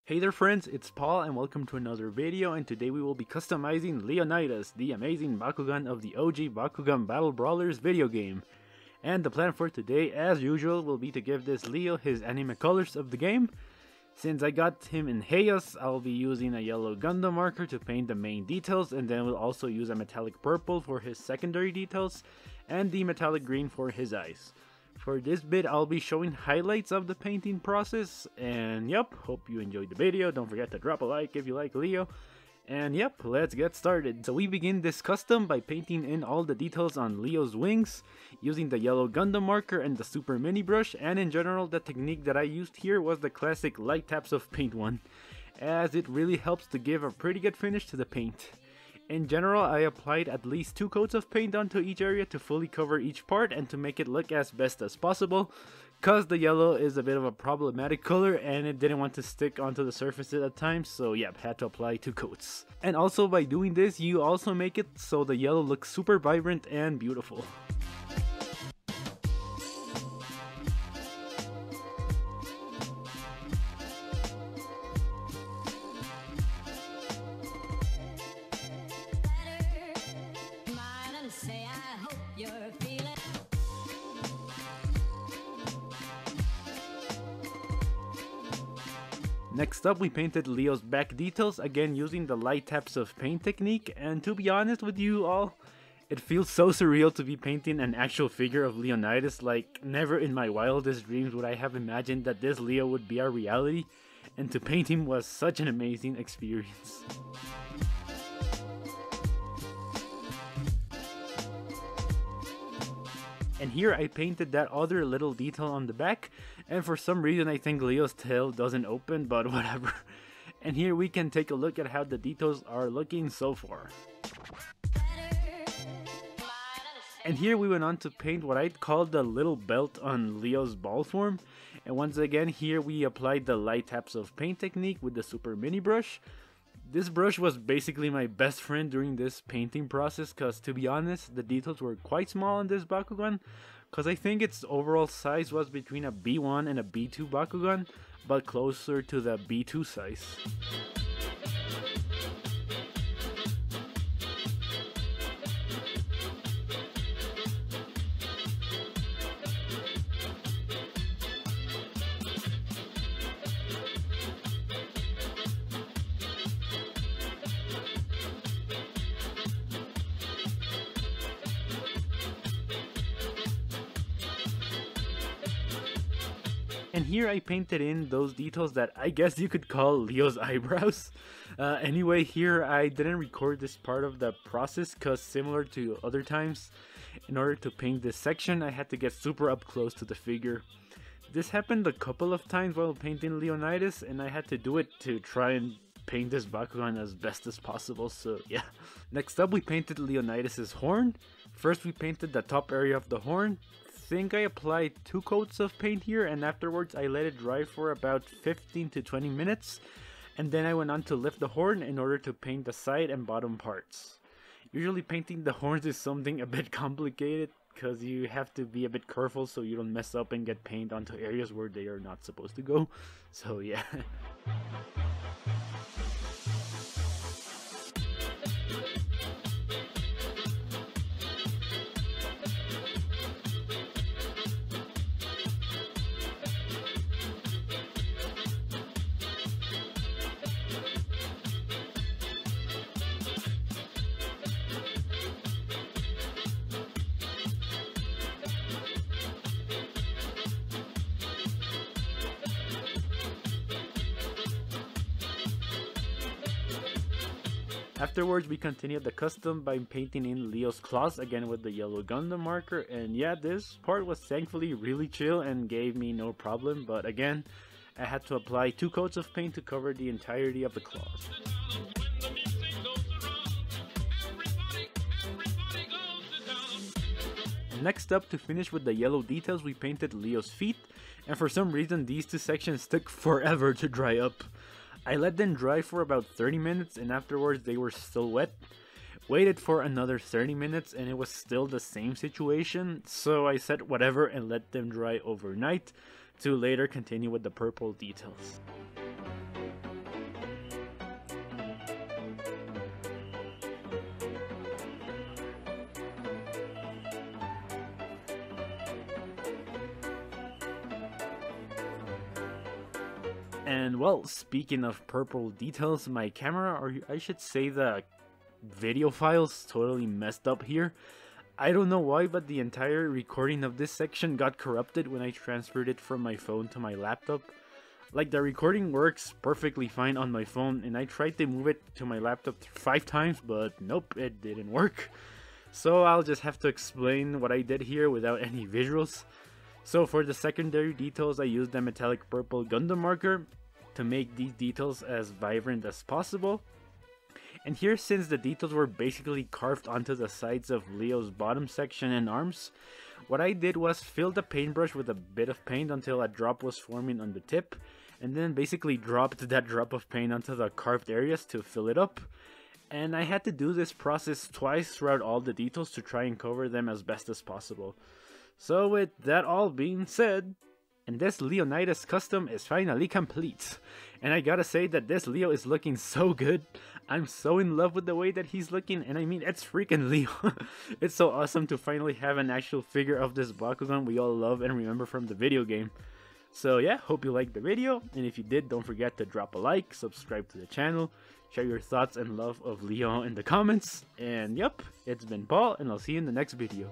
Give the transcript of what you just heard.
Hey there friends, it's Paul and welcome to another video, and today we will be customizing Leonidas, the amazing Bakugan of the OG Bakugan Battle Brawlers video game. And the plan for today, as usual, will be to give this Leo his anime colors of the game. Since I got him in Heios, I'll be using a yellow Gundam marker to paint the main details, and then we'll also use a metallic purple for his secondary details, and the metallic green for his eyes. For this bit, I'll be showing highlights of the painting process, and yep, hope you enjoyed the video. Don't forget to drop a like if you like Leo, and yep, let's get started. So we begin this custom by painting in all the details on Leo's wings, using the yellow Gundam marker and the super mini brush, and in general, the technique that I used here was the classic light taps of paint one, as it really helps to give a pretty good finish to the paint. In general, I applied at least 2 coats of paint onto each area to fully cover each part and to make it look as best as possible, cause the yellow is a bit of a problematic color and it didn't want to stick onto the surfaces at times, so yep, had to apply 2 coats. And also by doing this, you also make it so the yellow looks super vibrant and beautiful. Next up, we painted Leo's back details, again using the light taps of paint technique, and to be honest with you all, it feels so surreal to be painting an actual figure of Leonidas. Like, never in my wildest dreams would I have imagined that this Leo would be our reality, and to paint him was such an amazing experience. And here I painted that other little detail on the back, and for some reason I think Leo's tail doesn't open, but whatever. And here we can take a look at how the details are looking so far. And here we went on to paint what I'd call the little belt on Leo's ball form. And once again, here we applied the light taps of paint technique with the super mini brush. This brush was basically my best friend during this painting process, cause to be honest, the details were quite small on this Bakugan, cause I think its overall size was between a B1 and a B2 Bakugan, but closer to the B2 size. And here I painted in those details that I guess you could call Leo's eyebrows. Anyway, here I didn't record this part of the process because similar to other times, in order to paint this section I had to get super up close to the figure. This happened a couple of times while painting Leonidas, and I had to do it to try and paint this Bakugan as best as possible, so yeah. Next up, we painted Leonidas' horn. First we painted the top area of the horn. I think I applied 2 coats of paint here, and afterwards I let it dry for about 15 to 20 minutes, and then I went on to lift the horn in order to paint the side and bottom parts. Usually painting the horns is something a bit complicated because you have to be a bit careful so you don't mess up and get paint onto areas where they are not supposed to go, so yeah. Afterwards, we continued the custom by painting in Leo's claws again with the yellow Gundam marker, and yeah, this part was thankfully really chill and gave me no problem, but again, I had to apply 2 coats of paint to cover the entirety of the claws. Next up, to finish with the yellow details, we painted Leo's feet, and for some reason these 2 sections took forever to dry up. I let them dry for about 30 minutes and afterwards they were still wet. Waited for another 30 minutes and it was still the same situation, so I said whatever and let them dry overnight to later continue with the purple details. And well, speaking of purple details, my camera, or I should say the video files, totally messed up here. I don't know why, but the entire recording of this section got corrupted when I transferred it from my phone to my laptop. Like, the recording works perfectly fine on my phone, and I tried to move it to my laptop 5 times, but nope, it didn't work. So I'll just have to explain what I did here without any visuals. So for the secondary details, I used a metallic purple Gundam marker to make these details as vibrant as possible. And here, since the details were basically carved onto the sides of Leo's bottom section and arms, what I did was fill the paintbrush with a bit of paint until a drop was forming on the tip, and then basically dropped that drop of paint onto the carved areas to fill it up. And I had to do this process twice throughout all the details to try and cover them as best as possible. So with that all being said, and this Leonidas custom is finally complete. And I gotta say that this Leo is looking so good. I'm so in love with the way that he's looking, and I mean, it's freaking Leo. It's so awesome to finally have an actual figure of this Bakugan we all love and remember from the video game. So yeah, hope you liked the video, and if you did, don't forget to drop a like, subscribe to the channel, share your thoughts and love of Leo in the comments, and yep, it's been Paul, and I'll see you in the next video.